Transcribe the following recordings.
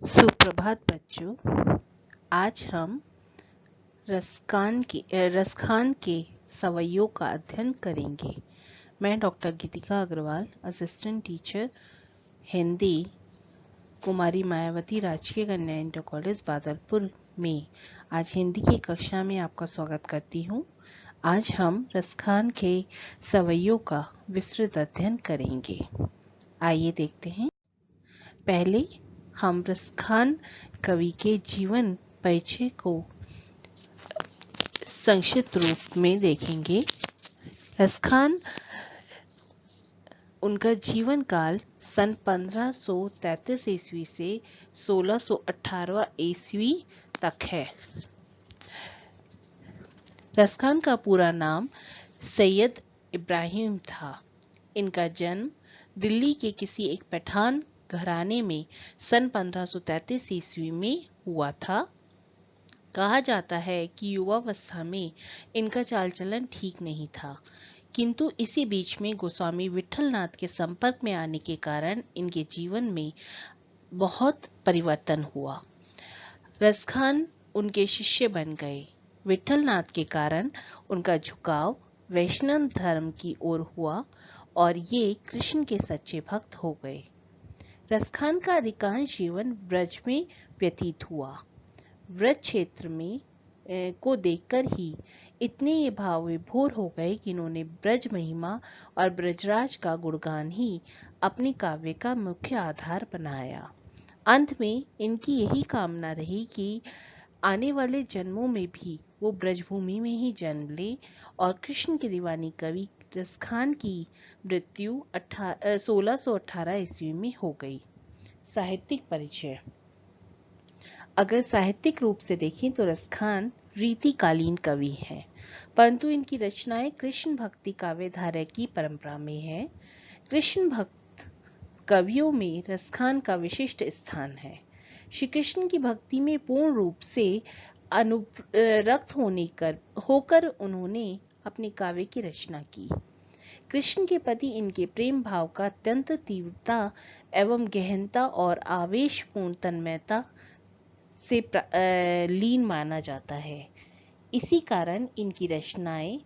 सुप्रभात बच्चों। आज हम रसखान के सवैयों का अध्ययन करेंगे। मैं डॉक्टर गीतिका अग्रवाल, असिस्टेंट टीचर हिंदी, कुमारी मायावती राजकीय कन्या इंटर कॉलेज बादलपुर में आज हिंदी की कक्षा में आपका स्वागत करती हूँ। आज हम रसखान के सवैयों का विस्तृत अध्ययन करेंगे। आइए देखते हैं। पहले हम रसखान कवि के जीवन परिचय को संक्षिप्त रूप में देखेंगे। रसखान, उनका जीवन काल सन 1533 ईस्वी से 1618 ईस्वी तक है। रसखान का पूरा नाम सैयद इब्राहिम था। इनका जन्म दिल्ली के किसी एक पठान घराने में सन 1533 ईस्वी में हुआ था। कहा जाता है कि युवावस्था में इनका चाल चलन ठीक नहीं था, किंतु इसी बीच में गोस्वामी विट्ठलनाथ के संपर्क में आने के कारण इनके जीवन में बहुत परिवर्तन हुआ। रसखान उनके शिष्य बन गए। विट्ठलनाथ के कारण उनका झुकाव वैष्णव धर्म की ओर हुआ और ये कृष्ण के सच्चे भक्त हो गए। रसखान का अधिकांश जीवन ब्रज में व्यतीत हुआ। व्रज क्षेत्र में को देखकर ही इतने ये भाव विभोर हो गए कि इन्होंने ब्रज महिमा और ब्रजराज का गुणगान ही अपने काव्य का मुख्य आधार बनाया। अंत में इनकी यही कामना रही कि आने वाले जन्मों में भी वो ब्रजभूमि में ही जन्म ले और कृष्ण के दीवानी कवि रसखान की मृत्यु 1618 ईस्वी में हो गई। साहित्यिक परिचय। अगर साहित्यिक रूप से देखें तो रसखान रीतिकालीन कवि हैं, परंतु इनकी रचनाएं कृष्ण भक्ति काव्य धारा की परंपरा में है। कृष्ण भक्त कवियों में रसखान का विशिष्ट स्थान है। श्री कृष्ण की भक्ति में पूर्ण रूप से अनुरक्त होकर उन्होंने अपने काव्य की रचना की। कृष्ण के प्रति इनके प्रेम भाव का अत्यंत तीव्रता एवं गहनता और आवेशपूर्ण तन्मयता से लीन माना जाता है। इसी कारण इनकी रचनाएं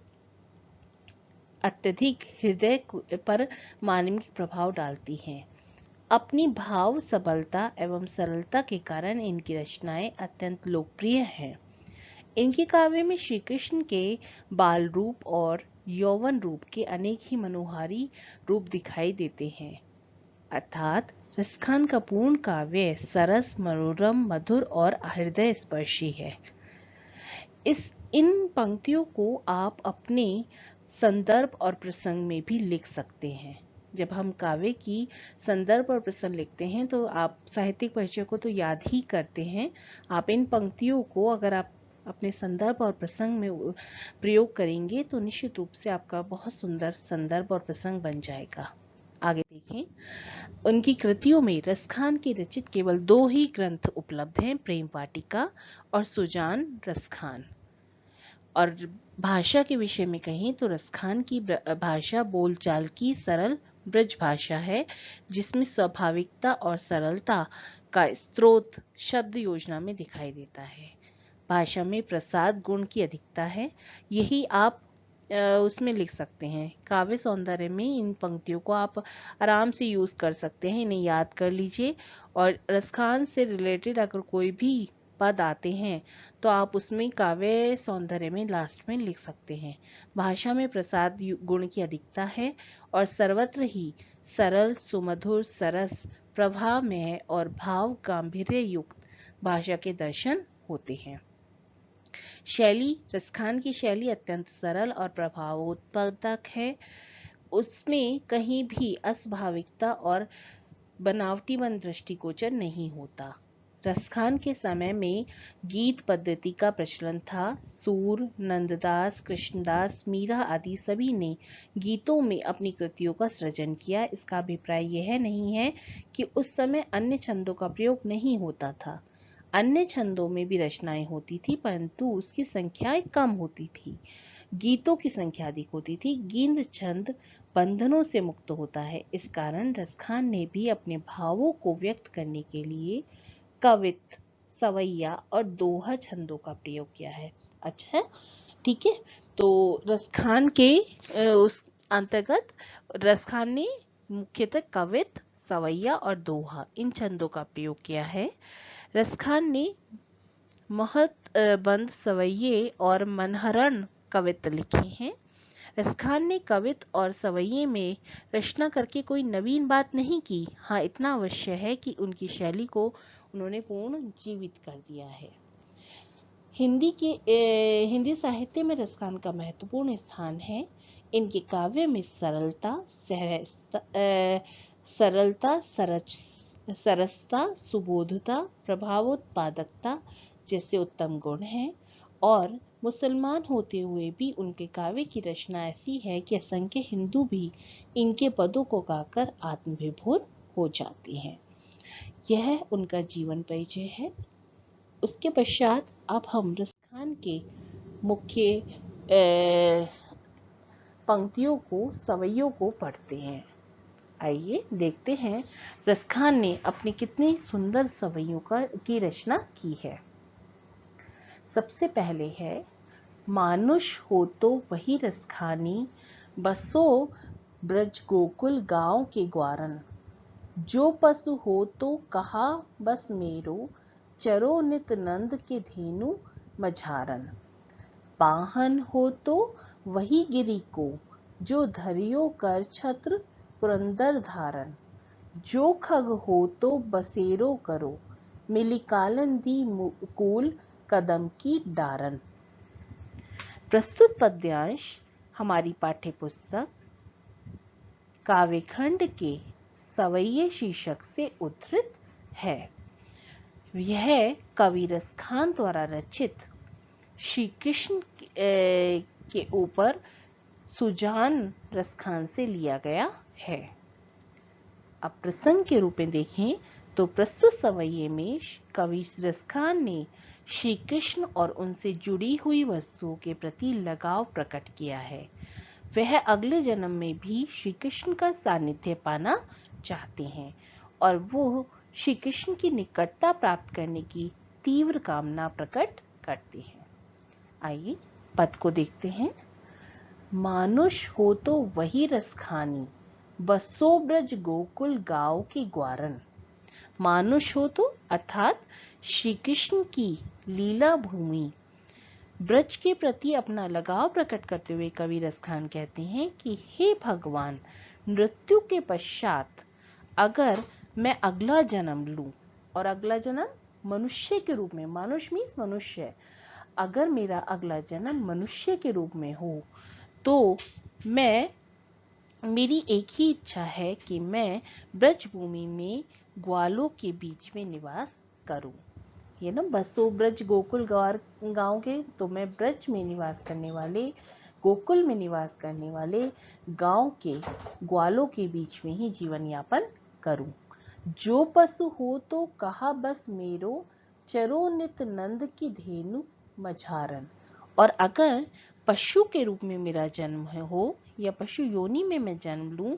अत्यधिक हृदय पर मानवीय प्रभाव डालती हैं। अपनी भाव सबलता एवं सरलता के कारण इनकी रचनाएं अत्यंत लोकप्रिय हैं। इनके काव्य में श्री कृष्ण के बाल रूप और यौवन रूप के अनेक ही मनोहारी रूप दिखाई देते हैं। अर्थात रसखान का पूर्ण काव्य सरस, मनोरम, मधुर और हृदय स्पर्शी है। इन पंक्तियों को आप अपने संदर्भ और प्रसंग में भी लिख सकते हैं। जब हम काव्य की संदर्भ और प्रसंग लिखते हैं तो आप साहित्यिक परिचय को तो याद ही करते हैं। आप इन पंक्तियों को अगर आप अपने संदर्भ और प्रसंग में प्रयोग करेंगे तो निश्चित रूप से आपका बहुत सुंदर संदर्भ और प्रसंग बन जाएगा। आगे देखें। उनकी कृतियों में रसखान के रचित केवल 2 ही ग्रंथ उपलब्ध हैं, प्रेम वाटिका और सुजान रसखान। और भाषा के विषय में कहें तो रसखान की भाषा बोलचाल की सरल ब्रज भाषा है, जिसमें स्वाभाविकता और सरलता का स्रोत शब्द योजना में दिखाई देता है। भाषा में प्रसाद गुण की अधिकता है, यही आप उसमें लिख सकते हैं। काव्य सौंदर्य में इन पंक्तियों को आप आराम से यूज कर सकते हैं, इन्हें याद कर लीजिए। और रसखान से रिलेटेड अगर कोई भी पद आते हैं तो आप उसमें काव्य सौंदर्य में लास्ट में लिख सकते हैं। भाषा में प्रसाद गुण की अधिकता है और सर्वत्र ही सरल, सुमधुर, सरस, प्रभावमय और भाव गांभीर्य युक्त भाषा के दर्शन होते हैं। शैली, रसखान की शैली अत्यंत सरल और प्रभावोत्पादक है। उसमें कहीं भी अस्वाभाविकता और बनावटीपन दृष्टिगोचर नहीं होता। रसखान के समय में गीत पद्धति का प्रचलन था। सूर, नंददास, कृष्णदास, मीरा आदि सभी ने गीतों में अपनी कृतियों का सृजन किया। इसका अभिप्राय यह नहीं है कि उस समय अन्य छंदों का प्रयोग नहीं होता था। अन्य छंदों में भी रचनाएं होती थी, परंतु उसकी संख्या कम होती थी, गीतों की संख्या अधिक होती थी। गीत छंद बंधनों से मुक्त होता है। इस कारण रसखान ने भी अपने भावों को व्यक्त करने के लिए कवित, सवैया और दोहा छंदों का प्रयोग किया है। अच्छा, ठीक है। तो रसखान के उस अंतर्गत रसखान ने मुख्यतः कवित, सवैया और दोहा इन छंदों का प्रयोग किया है। रसखान ने महतबंद सवैये और मनहरण कवित लिखे हैं। रसखान ने कवित और सवैये में रचना करके कोई नवीन बात नहीं की। हाँ, इतना अवश्य है कि उनकी शैली को उन्होंने पूर्ण जीवित कर दिया है। हिंदी साहित्य में रसखान का महत्वपूर्ण स्थान है। इनके काव्य में सरसता, सुबोधता, प्रभावोत्पादकता जैसे उत्तम गुण हैं और मुसलमान होते हुए भी उनके काव्य की रचना ऐसी है कि असंख्य हिंदू भी इनके पदों को गाकर आत्मविभोर हो जाते हैं। यह उनका जीवन परिचय है। उसके पश्चात अब हम रसखान के मुख्य पंक्तियों को, सवैयों को पढ़ते हैं। आइए देखते हैं रसखान ने अपनी कितनी सुंदर सवैयों की रचना की है। सबसे पहले है, मानुष हो तो वही रसखानी, बसो ब्रज गोकुल गांव के ग्वारन। जो पशु हो तो कहा बस मेरो, चरो नित नंद के धेनु मझारन। पाहन हो तो वही गिरी को, जो धरियो कर छत्र पुरंदर धारन। जो खग हो तो बसेरो करो, मिली कालिंदी कूल कदम की डारन। प्रस्तुत पद्यांश हमारी पाठ्यपुस्तक काव्यखंड के सवैये शीर्षक से उद्धृत है। यह कवि रसखान द्वारा रचित श्री कृष्ण के ऊपर सुजान रसखान से लिया गया है। अब प्रसंग के रूप में देखें तो प्रस्तुत सवैये में कवि रसखान ने श्री कृष्ण और उनसे जुड़ी हुई वस्तुओं के प्रति लगाव प्रकट किया है। वह अगले जन्म में भी श्री कृष्ण का सानिध्य पाना चाहते हैं और वो श्री कृष्ण की निकटता प्राप्त करने की तीव्र कामना प्रकट करते हैं। आइए पद को देखते हैं। मानुष हो तो वही रसखानी, बसो ब्रज गोकुल गांव की ग्वारन। मानुष हो तो अर्थात श्री कृष्ण की लीला भूमि ब्रज के प्रति अपना लगाव प्रकट करते हुए कवि रसखान कहते हैं कि हे भगवान, मृत्यु के पश्चात अगर मैं अगला जन्म लूं, और अगला जन्म मनुष्य के रूप में, मानुष मीन्स मनुष्य, अगर मेरा अगला जन्म मनुष्य के रूप में हो तो मेरी एक ही इच्छा है कि मैं ब्रज भूमि में ग्वालों के बीच में निवास करूं। ये ना, बसो ब्रज गोकुल गांव के, तो मैं ब्रज में निवास करने वाले, गोकुल में निवास करने वाले गांव के ग्वालों के बीच में ही जीवन यापन करूं। जो पशु हो तो कहा बस मेरो, चरो नित नंद की धेनु मझारन। और अगर पशु के रूप में मेरा जन्म हो या पशु योनि में मैं जन्म लूं,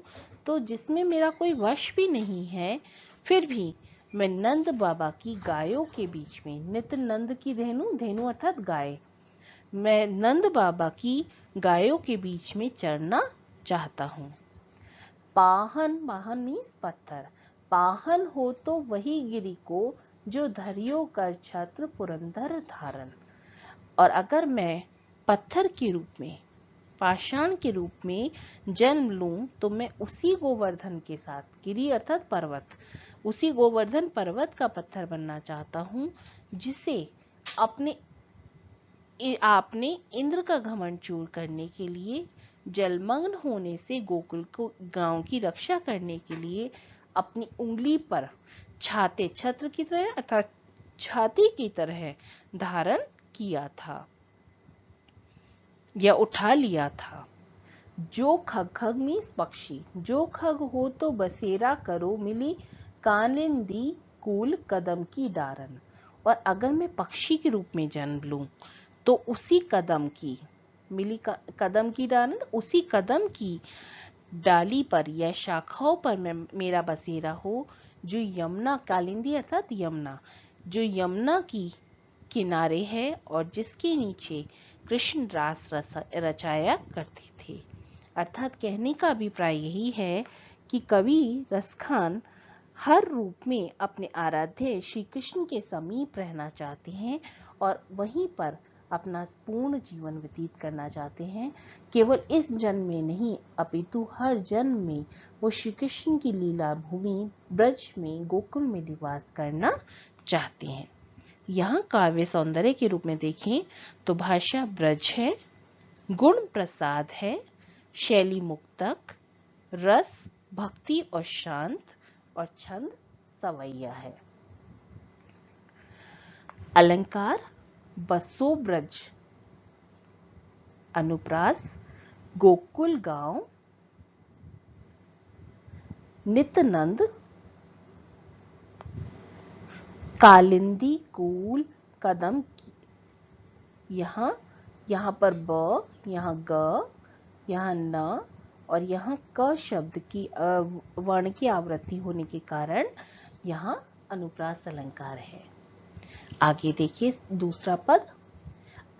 तो जिसमें मेरा कोई वश भी नहीं है, फिर भी मैं नंद बाबा की गायों के बीच में, नित नंद की धेनु, धेनु अर्थात गाय, मैं नंद बाबा की गायों के बीच में चरना चाहता हूँ। पाहन, पाहन मीन्स पत्थर, पाहन हो तो वही गिरी को, जो धरियो कर छत्र पुरंदर धारन। और अगर मैं पत्थर के रूप में, पाषाण के रूप में जन्म लूं, तो मैं उसी गोवर्धन के साथ, गिरी अर्थात पर्वत, उसी गोवर्धन पर्वत का पत्थर बनना चाहता हूं, जिसे आपने इंद्र का घमंड चूर करने के लिए, जलमग्न होने से गोकुल को गांव की रक्षा करने के लिए अपनी उंगली पर छाते, छत्र की तरह अर्थात छाती की तरह धारण किया था या उठा लिया था। जो खग, खग मीन्स पक्षी, जो खग हो तो बसेरा करो, मिली कालिंदी कूल कदम की डारन। और अगर मैं पक्षी के रूप में जन्म लूं, तो उसी कदम की, मिली कदम की डारन, उसी कदम की डाली पर या शाखाओं पर मेरा बसेरा हो, जो यमुना, कालिंदी अर्थात यमुना, जो यमुना की किनारे है और जिसके नीचे कृष्ण रास रचाया करते थे। अर्थात कहने का अभिप्राय यही है कि कवि रसखान हर रूप में अपने आराध्य श्री कृष्ण के समीप रहना चाहते हैं और वहीं पर अपना पूर्ण जीवन व्यतीत करना चाहते हैं। केवल इस जन्म में नहीं अपितु हर जन्म में वो श्री कृष्ण की लीला भूमि ब्रज में गोकुल में निवास करना चाहते हैं। यहाँ काव्य सौंदर्य के रूप में देखें तो भाषा ब्रज है, गुण प्रसाद है, शैली मुक्तक, रस भक्ति और शांत, और छंद सवैया है। अलंकार बसो ब्रज, अनुप्रास गोकुल गांव, नित्यानंद, कालिंदी कूल कदम की। यहाँ पर ब, यहाँ ग, यहाँ न और यहाँ क शब्द की वर्ण की आवृत्ति होने के कारण यहाँ अनुप्रास अलंकार है। आगे देखिए दूसरा पद,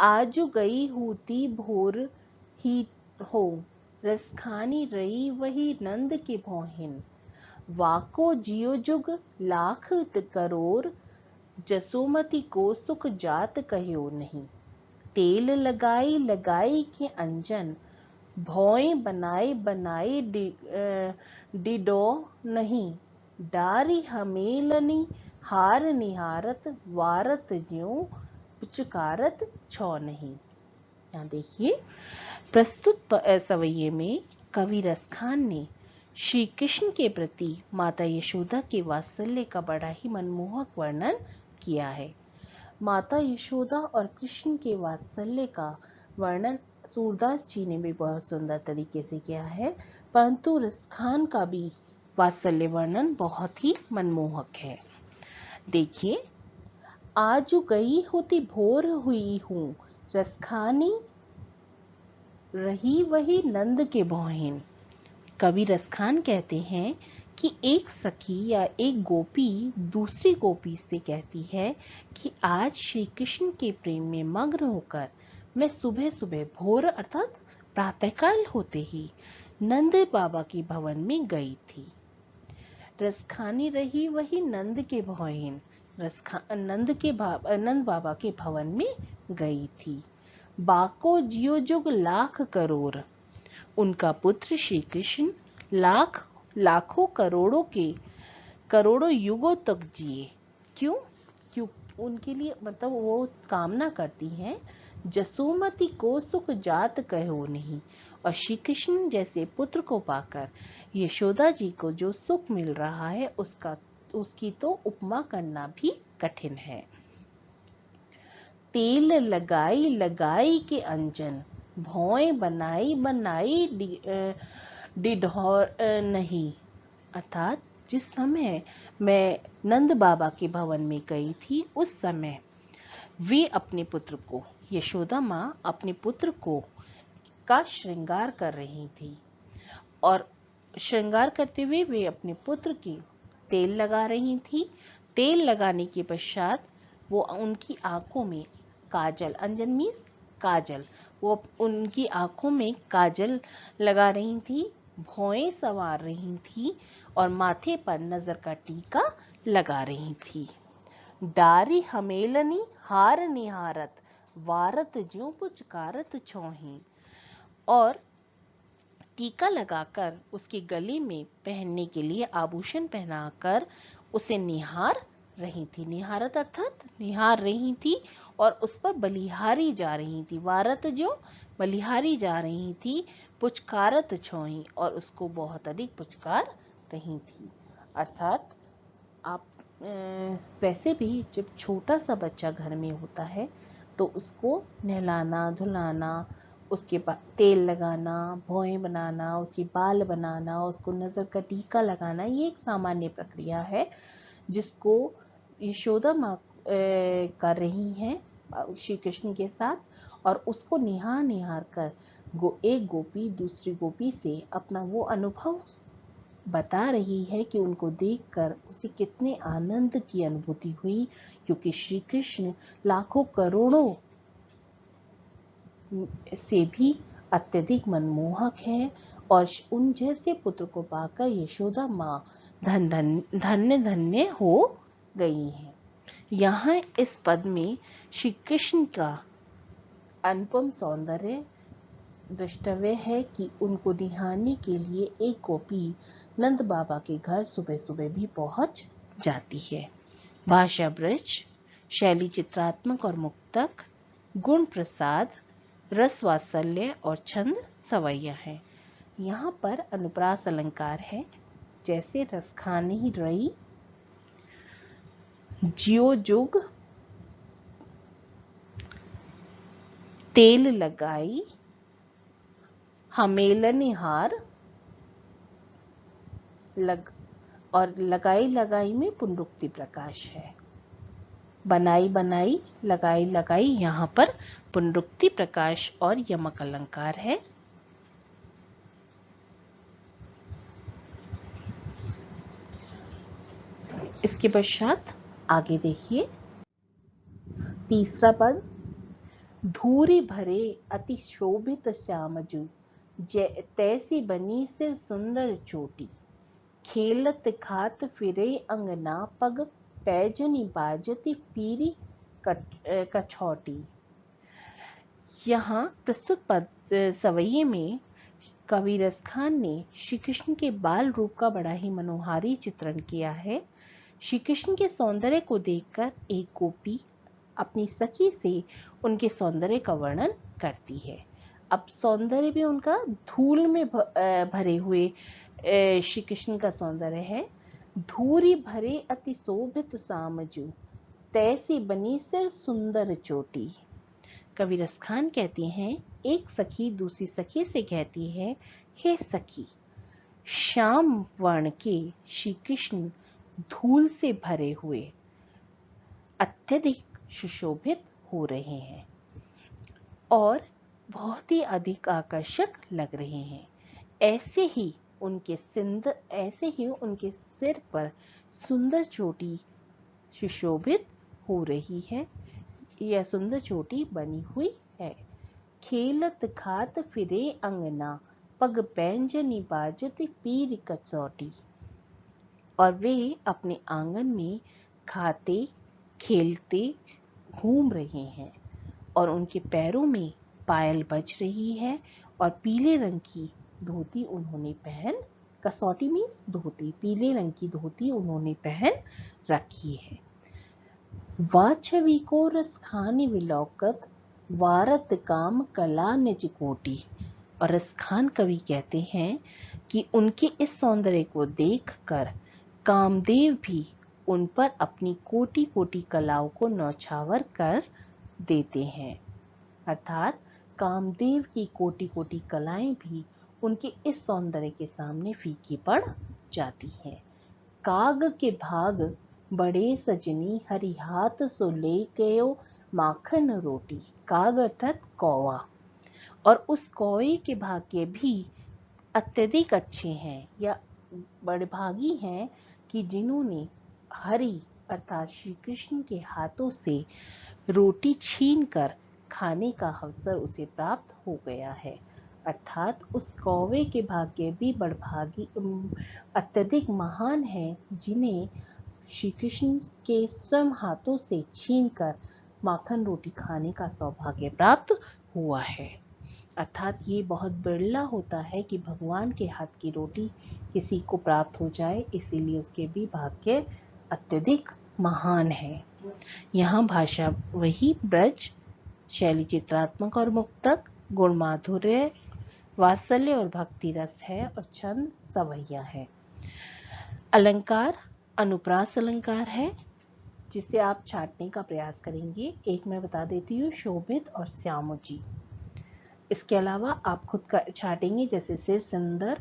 आज गई होती भोर ही हो, रसखानी रही वही नंद के भौहिन, वाको जियो जुग लाख करोड़, जसोमती को सुख जात कहो नहीं, तेल लगाई लगाई के अंजन, भौएं बनाई बनाई डिडो नहीं, डारी हमेलनी हार निहारत, वारत ज्यों पुचकारत छौ नहीं। यहाँ देखिए प्रस्तुत सवैये में कवि रसखान ने श्री कृष्ण के प्रति माता यशोदा के वात्सल्य का बड़ा ही मनमोहक वर्णन किया है। माता यशोदा और कृष्ण के वात्सल्य का वर्णन सूरदास जी ने भी बहुत सुंदर तरीके से किया है, परंतु रसखान का भी वात्सल्य वर्णन बहुत ही मनमोहक है। देखिए, आज गई होती भोर हुई हूँ, रसखानी रही वही नंद के भौहिन। कवि रसखान कहते हैं कि एक सखी या एक गोपी दूसरी गोपी से कहती है कि आज श्री कृष्ण के प्रेम में मग्न होकर मैं सुबह सुबह भोर अर्थात प्रातःकाल होते ही नंद बाबा के भवन में गई थी। रसखानी रही वही नंद के भौहिन, नंद बाबा के भवन में गई थी। बाको जियो जुग लाख करोड़, उनका पुत्र श्री कृष्ण लाखों करोड़ों युगों तक जिए। क्यों? उनके लिए मतलब वो कामना करती हैं, जसोमती को सुख जात कहो नहीं, और श्री कृष्ण जैसे पुत्र को पाकर यशोदा जी को जो सुख मिल रहा है उसकी तो उपमा करना भी कठिन है। तेल लगाई लगाई के अंजन, भौएं बनाई बनाई डिढोर नहीं, अर्थात जिस समय मैं नंद बाबा के भवन में गई थी उस समय वे अपने पुत्र को, यशोदा माँ अपने पुत्र को का श्रृंगार कर रही थी और श्रृंगार करते हुए वे अपने पुत्र की तेल लगा रही थी। तेल लगाने के पश्चात वो उनकी आंखों में काजल, अंजन मीन्स काजल, वो उनकी आंखों में काजल लगा रही थी, भौएं संवार रही थी और माथे पर नजर का टीका लगा रही थी। डारी हमेलनी हार निहारत, वारत ज्यों पुचकारत छौही, और टीका लगाकर उसके गले में पहनने के लिए आभूषण पहनाकर उसे निहार रही थी। निहारत अर्थात निहार रही थी और उस पर बलिहारी जा रही थी। वारत जो बलिहारी जा रही थी, पुचकारत छोई, और उसको बहुत अधिक पुचकार रही थी। अर्थात आप वैसे भी जब छोटा सा बच्चा घर में होता है तो उसको नहलाना धुलाना, उसके बाद तेल लगाना, भौएं बनाना, उसके बाल बनाना, उसको नजर का टीका लगाना, ये एक सामान्य प्रक्रिया है जिसको यशोदा माँ कर रही हैं श्री कृष्ण के साथ, और उसको निहार कर एक गोपी दूसरी गोपी से अपना वो अनुभव बता रही है कि उनको देखकर उसे कितने आनंद की अनुभूति हुई, क्योंकि श्री कृष्ण लाखों करोड़ों से भी अत्यधिक मनमोहक है और उन जैसे पुत्र को पाकर यशोदा माँ धन्य धन्य हो गई हैं। यहाँ इस पद में श्री कृष्ण का अनुपम सौंदर्य दृष्टव्य है कि उनको निहारने के लिए एक गोपी नंद बाबा के घर सुबह सुबह भी पहुंच जाती है। भाषा ब्रज, शैली चित्रात्मक और मुक्तक, गुण प्रसाद, रस वात्सल्य और छंद सवैया है। यहाँ पर अनुप्रास अलंकार है, जैसे रसखानी रई, जियो जुग, तेल लगाई, हमेलनिहार और लगाई लगाई में पुनरुक्ति प्रकाश है। बनाई बनाई, लगाई लगाई, यहाँ पर पुनरुक्ति प्रकाश और यमक अलंकार है। इसके पश्चात आगे देखिए तीसरा पद, धूरी भरे अति शोभित श्यामजू, तैसी बनी सिर सुंदर चोटी, खेलत खात फिरे अंगना पग, पैजनी बाजती पीरी कछौटी। यहाँ प्रस्तुत पद सवैये में कवि रसखान ने श्री कृष्ण के बाल रूप का बड़ा ही मनोहारी चित्रण किया है। श्री कृष्ण के सौंदर्य को देखकर एक गोपी अपनी सखी से उनके सौंदर्य का वर्णन करती है। अब सौंदर्य भी उनका धूल में भरे हुए श्री कृष्ण का सौंदर्य है। धूरी भरे अति शोभित सामजू, तैसी बनी सिर सुंदर चोटी। कवि रसखान कहते हैं, एक सखी दूसरी सखी से कहती है, हे सखी, श्याम वर्ण के श्री कृष्ण धूल से भरे हुए अत्यधिक सुशोभित हो रहे हैं और बहुत ही अधिक आकर्षक लग रहे हैं। ऐसे ही उनके सिर पर सुंदर चोटी सुशोभित हो रही है, यह सुंदर चोटी बनी हुई है। खेलत खात फिरे अंगना पग, पैंजनी बाजती पीर कसौटी। और वे अपने आंगन में खाते खेलते घूम रहे हैं और उनके पैरों में पायल बज रही है और पीले रंग की धोती उन्होंने पहन, कसौटी मीन्स धोती, पीले रंग की धोती उन्होंने पहन रखी है। वाछवी को रसखानी विलौकत, वारत काम कला निज कोटि। और रसखान कवि कहते हैं कि उनके इस सौंदर्य को देखकर कामदेव भी उन पर अपनी कोटि कोटि कलाओं को न्यौछावर कर देते हैं। अर्थात कामदेव की कोटि कोटि कलाएं भी उनके इस सौंदर्य के सामने फीकी पड़ जाती हैं। काग के भाग बड़े सजनी, हरि हाथ सो ले गयो माखन रोटी। काग अर्थात कौवा, और उस कौवे के भाग्य भी अत्यधिक अच्छे हैं या बड़े भागी हैं कि जिन्होंने हरि अर्थात श्री कृष्ण के हाथों से रोटी छीनकर खाने का अवसर उसे प्राप्त हो गया है। अर्थात उस कौवे के भाग्य भी बड़भागी अत्यधिक महान हैं, जिन्हें श्री कृष्ण के स्वयं हाथों से छीनकर माखन रोटी खाने का सौभाग्य प्राप्त हुआ है। अर्थात ये बहुत बिरला होता है कि भगवान के हाथ की रोटी किसी को प्राप्त हो जाए, इसीलिए उसके भी भाग्य अत्यधिक महान है। यहाँ भाषा वही ब्रज, शैली चित्रात्मक और मुक्तक, गुण माधुर्य, वात्सल्य और भक्ति रस है और छंद सवैया है। अलंकार अनुप्रास अलंकार है, जिसे आप छाटने का प्रयास करेंगे। एक मैं बता देती हूँ, शोभित और श्यामोजी। इसके अलावा आप खुद का छाटेंगे, जैसे सिर सुंदर।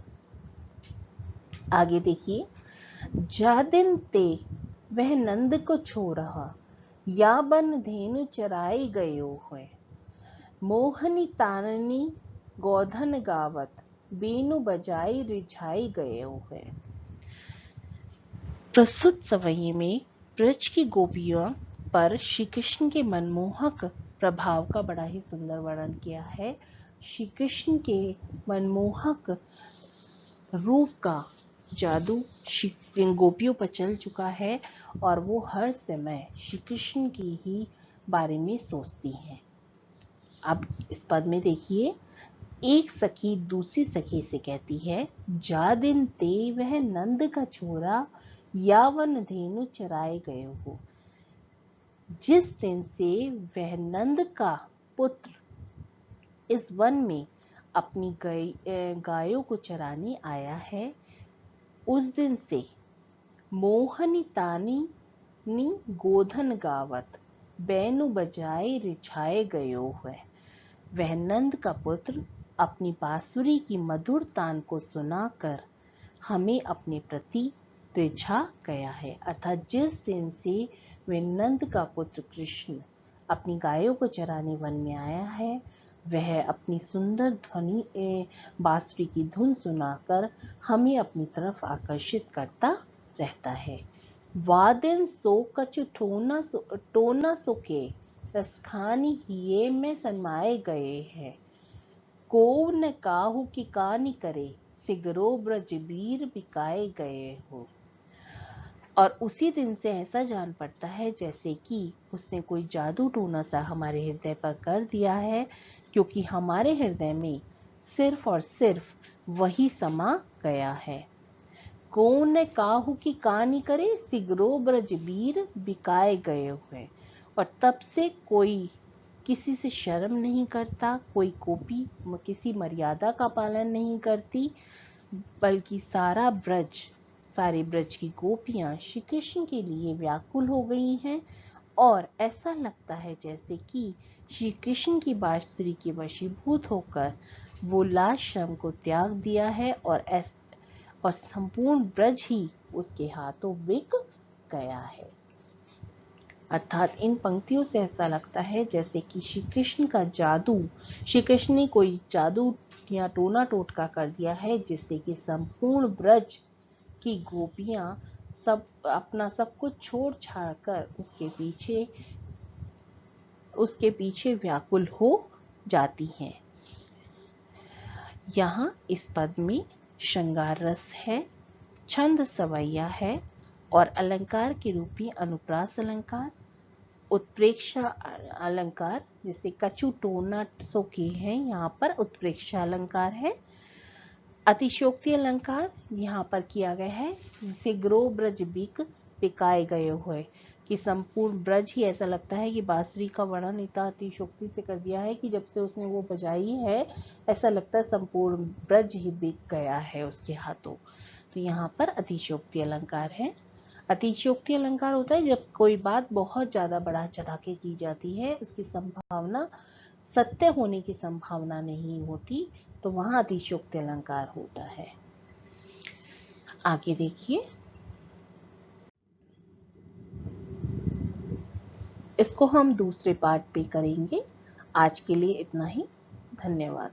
आगे देखिए, जा दिन ते वह नंद को छो रहा, या बन धेनु चराई गयो है। मोहनी ताननी गोधन गावत, बेनु बजाई रिझाई गयो है। प्रस्तुत सवई में ब्रज की गोपियों पर श्री कृष्ण के मनमोहक प्रभाव का बड़ा ही सुंदर वर्णन किया है। श्री कृष्ण के मनमोहक रूप का जादू गोपियों पर चल चुका है और वो हर समय श्री कृष्ण की ही बारे में सोचती हैं। अब इस पद में देखिए, एक सखी दूसरी सखी से कहती है, जा दिन ते वह नंद का छोरा यावन धेनु चराए गए हो। जिस दिन से वह नंद का पुत्र इस वन में अपनी गायों को चराने आया है, उस दिन से मोहनी तानी नी गोधन गावत बैनु बजाए रिछाए गयो है। वह नंद का पुत्र अपनी बांसुरी की मधुर तान को सुनाकर हमें अपने प्रति रिझा गया है। अर्थात जिस दिन से वह नंद का पुत्र कृष्ण अपनी गायों को चराने वन में आया है, वह अपनी सुंदर ध्वनि बांसुरी की धुन सुनाकर हमें अपनी तरफ आकर्षित करता रहता है। वादिन सो कछु टोना सो के रसखानी हिये में सनमाए गए हैं। को न काहू की कानी करे सिगरो ब्रज बीर बिकाए गए हो। और उसी दिन से ऐसा जान पड़ता है जैसे कि उसने कोई जादू टोना सा हमारे हृदय पर कर दिया है, क्योंकि हमारे हृदय में सिर्फ और सिर्फ वही समा गया है। कौन काहू की कहानी करे सिगरो ब्रज बीर बिकाए गए हुए। और तब से कोई किसी से शर्म नहीं करता, कोई गोपी किसी मर्यादा का पालन नहीं करती, बल्कि सारे ब्रज की गोपियां श्री कृष्ण के लिए व्याकुल हो गई हैं। और ऐसा लगता है जैसे कि श्री कृष्ण की बांसुरी के वशीभूत होकर वो लाश्रम को त्याग दिया है और संपूर्ण ब्रज ही उसके हाथों बिक गया है। अर्थात इन पंक्तियों से ऐसा लगता है जैसे कि श्री कृष्ण ने कोई जादू या टोना टोटका कर दिया है, जिससे कि संपूर्ण ब्रज की गोपियां अपना सब कुछ छोड़ छाड़ कर उसके पीछे व्याकुल हो जाती हैं। यहाँ इस पद में श्रृंगार रस है, छंद सवैया है और अलंकार के रूप में अनुप्रास अलंकार, उत्प्रेक्षा अलंकार, जिसे कछु टोना सो के हैं, यहाँ पर उत्प्रेक्षा अलंकार है। अतिशोक्ति अलंकार यहाँ पर किया गया है, जिसे ग्रो ब्रज बिकाए गए हुए, कि संपूर्ण ब्रज ही ऐसा लगता है कि बांसुरी का वर्णन इतना अतिशोक्ति से कर दिया है कि जब से उसने वो बजाई है ऐसा लगता है संपूर्ण ब्रज ही बिक गया है उसके हाथों। तो यहाँ पर अतिशोक्ति अलंकार है। अतिशयोक्ति अलंकार होता है जब कोई बात बहुत ज्यादा बढ़ा चढ़ा के की जाती है, उसकी संभावना सत्य होने की संभावना नहीं होती, तो वहां अतिशयोक्ति अलंकार होता है। आगे देखिए, इसको हम दूसरे पार्ट पे करेंगे। आज के लिए इतना ही। धन्यवाद।